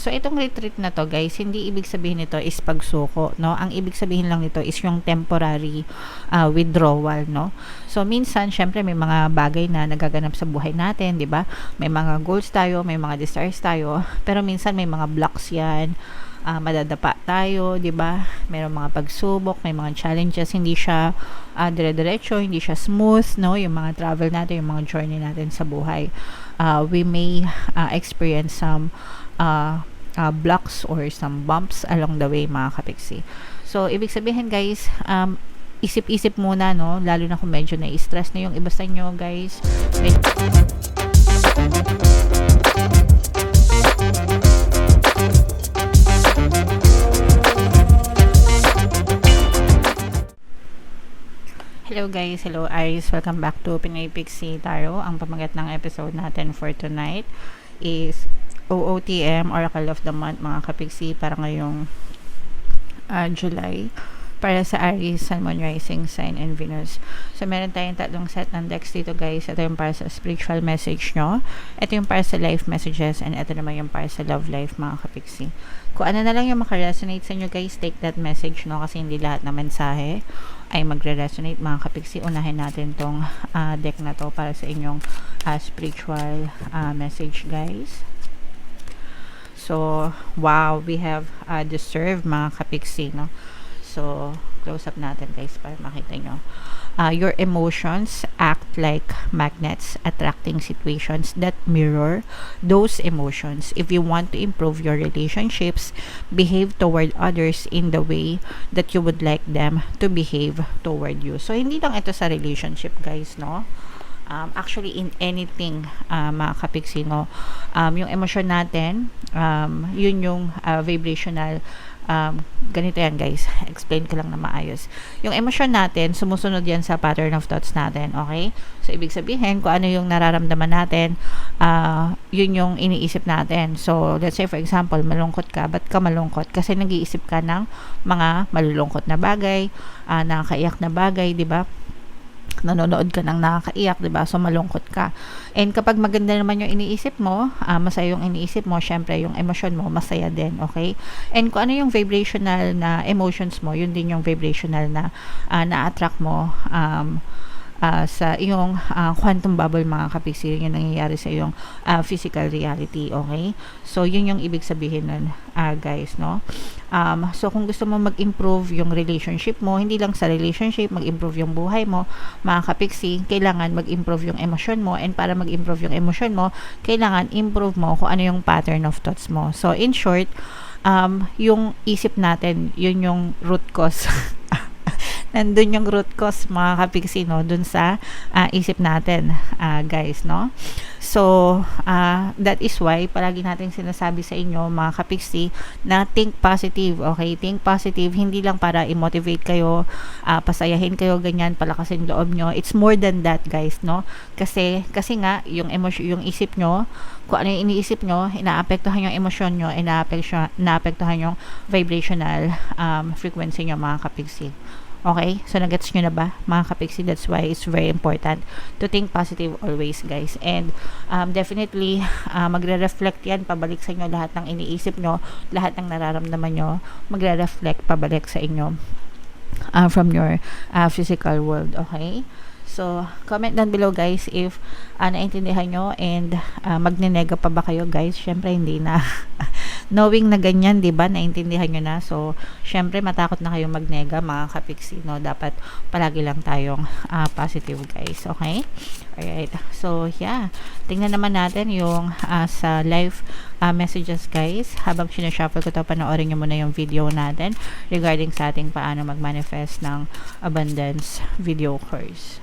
So, itong retreat na to, guys, hindi ibig sabihin nito is pagsuko, no? Ang ibig sabihin lang nito is yung temporary withdrawal, no? So, minsan, syempre, may mga bagay na nagaganap sa buhay natin, di ba? May mga goals tayo, may mga desires tayo, pero minsan may mga blocks yan, madadapa tayo, di ba? Mayroong mga pagsubok, may mga challenges, hindi siya dire-diretso, hindi siya smooth, no? Yung mga travel natin, yung mga journey natin sa buhay. We may experience some blocks or some bumps along the way, mga kapiksi. So, ibig sabihin, guys, isip-isip muna, no? Lalo na kung medyo na-stress na yung iba sa inyo, guys. Hello guys, hello Aries, welcome back to Pinoy Pixie Tarot. Ang pamagat ng episode natin for tonight is OOTM, Oracle of the Month, mga kapiksi, para ngayong July, para sa Aries, Sun, Moon, Rising, Sign, and Venus. So, meron tayong tatlong set ng decks dito, guys. Ito yung para sa spiritual message nyo, ito yung para sa life messages, and ito naman yung para sa love life, mga kapiksi. Kung ano na lang yung makaresonate sa inyo, guys, take that message, no? Kasi hindi lahat ng mensahe ay magre-resonate, mga kapiksi. Unahin natin tong deck na to para sa inyong spiritual message, guys. So, wow, we have deserve, mga kapiksi, no? So, close up natin, guys, para makita nyo. Your emotions act like magnets, attracting situations that mirror those emotions. If you want to improve your relationships, behave toward others in the way that you would like them to behave toward you. So, hindi lang ito sa relationship, guys, no? Actually, in anything, mga kapiksi, no? Yung emosyon natin, yun yung vibrational. Ganito yan, guys, explain ko lang na maayos. Yung emosyon natin, sumusunod yan sa pattern of thoughts natin, okay? So, ibig sabihin, kung ano yung nararamdaman natin, yun yung iniisip natin. So, let's say for example, malungkot ka. Ba't ka malungkot? Kasi nag-iisip ka ng mga malulungkot na bagay, nakakaiyak na bagay, di ba? Nanonood ka ng nakakaiyak, diba? So, malungkot ka. And kapag maganda naman yung iniisip mo, masaya yung iniisip mo, syempre, yung emosyon mo, masaya din, okay? And kung ano yung vibrational na emotions mo, yun din yung vibrational na na-attract mo sa iyong quantum bubble, mga kapiksi. Yun yung nangyayari sa iyong physical reality, okay? So, yun yung ibig sabihin nun, guys, no? So, kung gusto mo mag-improve yung relationship mo, hindi lang sa relationship, mag-improve yung buhay mo, mga kapiksi, kailangan mag-improve yung emosyon mo, and para mag-improve yung emosyon mo, kailangan improve mo kung ano yung pattern of thoughts mo. So, in short, yung isip natin, yun yung root cause. Nandun yung root cause, mga kapiksi, no? Dun sa isip natin, guys, no? So, that is why palagi natin sinasabi sa inyo, mga kapiksi, na think positive, okay? Think positive, hindi lang para i-motivate kayo, pasayahin kayo, ganyan, palakasin loob nyo. It's more than that, guys, no? Kasi nga, yung emosyon, yung isip nyo, kung ano yung iniisip nyo, inaapektuhan yung emosyon nyo, inaapektuhan yung vibrational frequency nyo, mga kapiksi. Okay? So, nagets nyo na ba, mga kapiksi? That's why it's very important to think positive always, guys. And definitely, magre-reflect yan pabalik sa inyo lahat ng iniisip nyo, lahat ng nararamdaman nyo, magre-reflect pabalik sa inyo from your physical world. Okay? So, comment down below, guys, if naintindihan nyo and magnenega pa ba kayo, guys? Syempre, hindi na. Knowing na ganyan, diba, naintindihan nyo na. So, syempre, matakot na kayo magnega, mga kapiksi, no? Dapat palagi lang tayong positive, guys. Okay? Alright. So, yeah. Tingnan naman natin yung sa live messages, guys. Habang sinashuffle ko to, panoorin nyo muna yung video natin regarding sa ating paano mag-manifest ng abundance video course.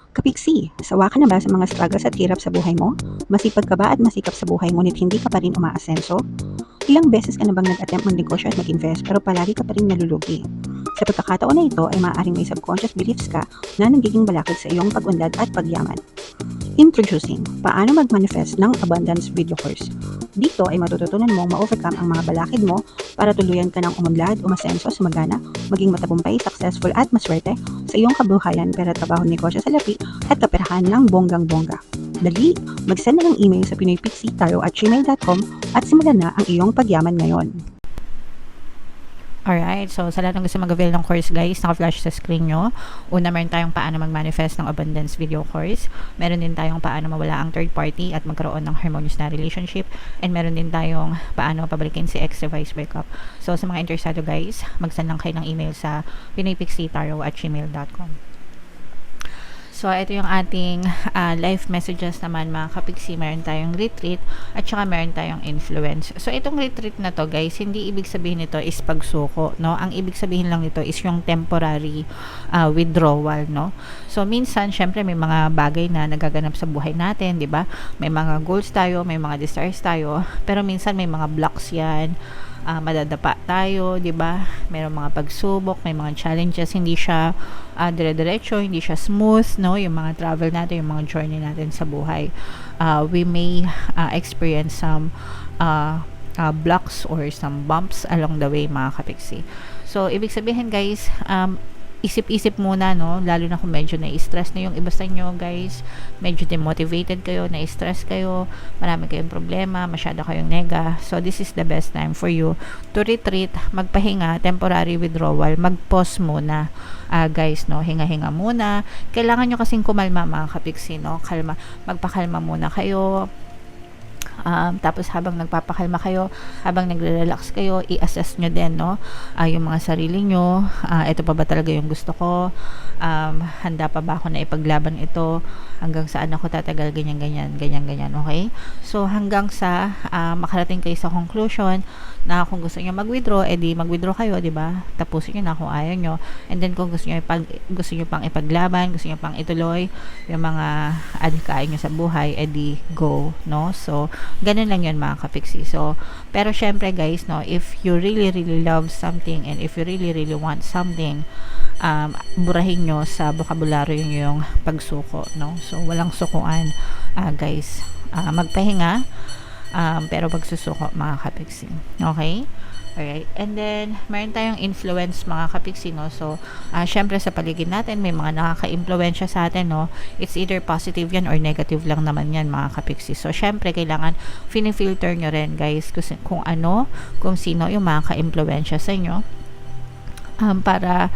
Kapiksi, sawa ka na ba sa mga struggles at hirap sa buhay mo? Masipag ka ba at masikap sa buhay ngunit hindi ka pa rin umaasenso? Ilang beses ka na bang nag-attempt magnegosyo at mag-invest pero palagi ka pa rin nalulugi? Sa pagkakataon na ito ay maaaring may subconscious beliefs ka na nagiging balakid sa iyong pag-unlad at pagyaman. Introducing, paano mag-manifest ng abundance video course. Dito ay matututunan mong ma-overcome ang mga balakid mo para tuluyan ka ng umunlad, umasenso, sumagana, maging matagumpay, successful at maswerte sa iyong kabuhayan, pera, trabaho, negosyo sa lapi at kaperahan ng bonggang-bongga. Dali, mag-send na ng email sa pinoypixietarot@gmail.com At simulan na ang iyong pagyaman ngayon. Alright, so sa lahat ng gusto mag-avail ng course guys, naka-flash sa screen nyo. Una, meron tayong paano mag-manifest ng abundance video course. Meron din tayong paano mawala ang third party at magkaroon ng harmonious na relationship. And meron din tayong paano pabalikin si ex-device breakup. So sa mga interesado guys, mag-send lang kayo ng email sa pinoypixitaro@gmail.com. So, ito yung ating live messages naman mga kapiksi. Meron tayong retreat at saka meron tayong influence. So, itong retreat na to guys, hindi ibig sabihin nito is pagsuko, no? Ang ibig sabihin lang nito is yung temporary withdrawal, no? So, minsan, syempre may mga bagay na nagaganap sa buhay natin, di ba? May mga goals tayo, may mga desires tayo, pero minsan may mga blocks yan. Madadapa tayo, 'di ba? Mayroong mga pagsubok, may mga challenges, hindi siya dire-diretso, hindi siya smooth, no? Yung mga travel natin, yung mga journey natin sa buhay. We may experience some blocks or some bumps along the way, mga kapiksi. So, ibig sabihin guys, isip-isip muna, no? Lalo na kung medyo na-stress na yung iba sa inyo, guys. Medyo demotivated kayo, na-stress kayo, marami kayong problema, masyado kayong nega. So, this is the best time for you to retreat, magpahinga, temporary withdrawal, mag-pause muna, guys, no? Hinga-hinga muna. Kailangan nyo kasing kumalma, mga kapiksi, no? Kalma, magpakalma muna kayo. Tapos habang nagpapakalma kayo, habang nagre-relax kayo, i-assess nyo din, no? Yung mga sarili nyo, ito pa ba talaga yung gusto ko? Handa pa ba ako na ipaglaban ito? Hanggang saan ako tatagal? Ganyan, okay? So, hanggang sa makarating kayo sa conclusion na kung gusto nyo mag-withdraw, edi mag-withdraw kayo, di ba? Tapusin nyo na kung ayaw nyo. And then, kung gusto nyo pang ipaglaban, gusto nyo pang ituloy, yung mga adhikain nyo sa buhay, edi go, no? So, ganun lang yun mga kapiksi. So, pero syempre guys, no, if you really love something and if you really want something, burahin nyo sa bokabularyo yung pagsuko, no? So, walang sukuan, guys. Magpahinga, pero pagsusuko mga kapiksi. Okay? Alright. And then, meron tayong influence mga kapiksi, no? So, syempre sa paligid natin, may mga nakaka-impluensya sa atin, no? It's either positive yan or negative lang naman yan mga kapiksi. So, syempre, kailangan filter nyo rin, guys, kung sino yung makaka-impluensya sa inyo. Para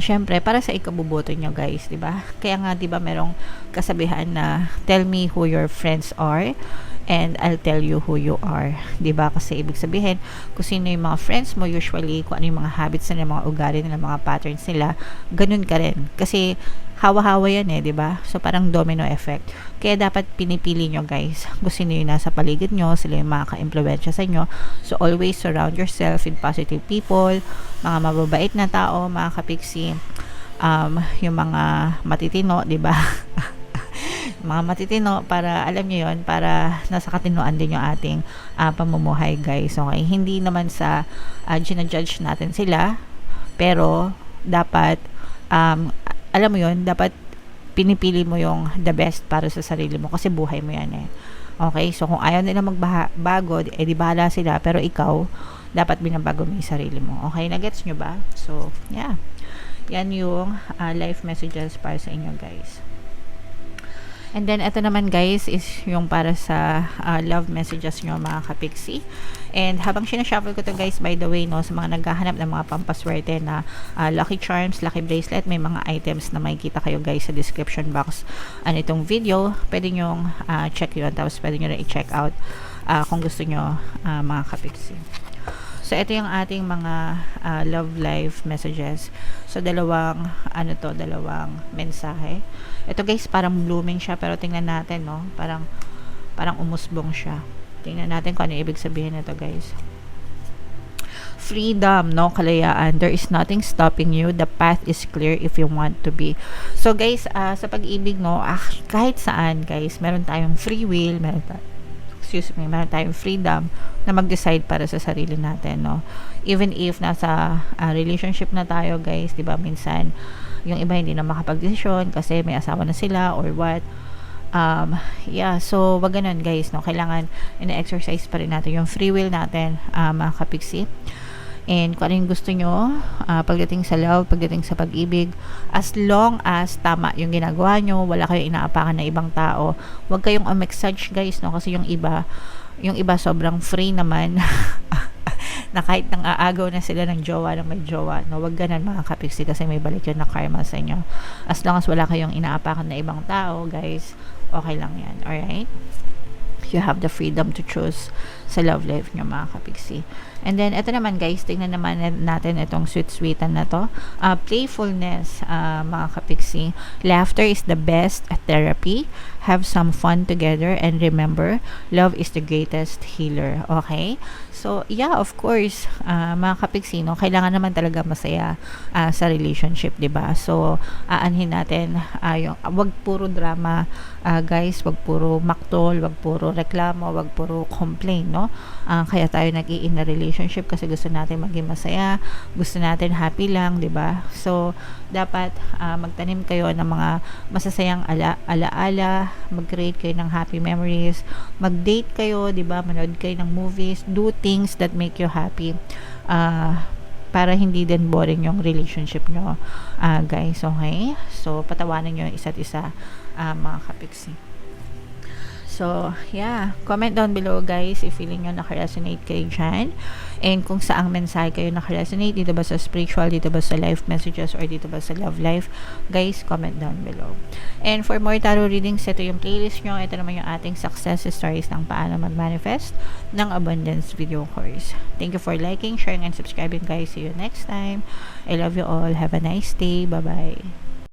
syempre para sa ikabubuto nyo guys, 'di ba? Kaya nga 'di ba merong kasabihan na tell me who your friends are and I'll tell you who you are, 'di ba? Kasi ibig sabihin kung sino yung mga friends mo, usually kung ano yung mga habits nila, mga ugali nila, mga patterns nila, ganun ka rin. Kasi hawa-hawa yan 'di ba? So parang domino effect. Kaya dapat pinipili nyo guys kung sino yung nasa paligid nyo, sila yung makaka-impluensya sa inyo. So always surround yourself with positive people, mga mababait na tao, mga kapiksi, yung mga matitino, 'di ba? Mga matitino, para alam nyo yon, para nasa katinoan din yung ating pamumuhay guys. Okay, hindi naman sa ginajudge natin sila, pero dapat alam mo yon, dapat pinipili mo yung the best para sa sarili mo kasi buhay mo yan eh. Okay, so kung ayaw nila magbago, di bahala sila, pero ikaw dapat binabago mo yung sarili mo. Okay, nagets nyo ba? So yeah, yan yung life messages para sa inyo guys. And then, ito naman guys, is yung para sa love messages nyo mga kapiksi. And habang sinashuffle ko to guys, by the way, no, sa mga naghahanap ng mga pampaswerte na lucky charms, lucky bracelet, may mga items na makikita kayo guys sa description box. Itong video, pwede nyo check yun. Tapos pwede nyo na i-check out kung gusto nyo mga kapiksi. So, ito yung ating mga love life messages. So, dalawang mensahe. Ito guys, parang blooming siya, pero tingnan natin, no? Parang umusbong siya. Tingnan natin kung ano ibig sabihin nito, guys. Freedom, no? Kalayaan. There is nothing stopping you. The path is clear if you want to be. So, guys, sa pag-ibig, no? Kahit saan, guys, meron tayong free will, meron tayong freedom na mag-decide para sa sarili natin, no? Even if nasa relationship na tayo, guys, 'di ba? Minsan yung iba hindi na makapag-desisyon kasi may asawa na sila or what. Yeah, so wag ganun, guys, no? Kailangan ina-exercise pa rin natin yung free will natin, mga kapiksi. And kung ano yung gusto nyo, pagdating sa love, pagdating sa pag-ibig, as long as tama yung ginagawa nyo, wala kayong inaapakan na ibang tao, huwag kayong umexage, guys, no? Kasi yung iba, Yung iba sobrang free naman. Na kahit nang aagaw na sila ng jowa ng may jowa, no, wag ganun mga kapiksi kasi may balik yun na karma sa inyo. As long as wala kayong inaapakan na ibang tao, guys, okay lang yan. Alright? You have the freedom to choose sa love life nyo mga kapiksi. And then, ito naman guys, tingnan naman natin itong sweet-sweetan na to. Playfulness, mga kapiksi. Laughter is the best therapy. Have some fun together and remember, love is the greatest healer. Okay? So, yeah, of course, mga kapiksi, no, kailangan naman talaga masaya sa relationship, 'di ba? So, aanhin natin yung wag puro drama, guys, wag puro maktol, wag puro reklamo, wag puro complain, no? Kaya tayo nag-i-in na relationship kasi gusto natin maging masaya, gusto natin happy lang, 'di ba? So, dapat magtanim kayo ng mga masasayang alaala, mag-create kayo ng happy memories, mag-date kayo, 'di ba? Manood kayo ng movies, do things that make you happy. Para hindi din boring yung relationship nyo, guys. Okay? So, patawanan nyo yung isa't isa, mga kapiksi. So, yeah. Comment down below, guys, if feeling nyo nakaresonate kayo dyan. And kung saang mensahe kayo nakaresonate, dito ba sa spiritual, dito ba sa life messages, or dito ba sa love life, guys, comment down below. And for more tarot readings, ito yung playlist nyo. Ito naman yung ating success stories ng paano mag-manifest ng abundance video course. Thank you for liking, sharing, and subscribing, guys. See you next time. I love you all. Have a nice day. Bye-bye.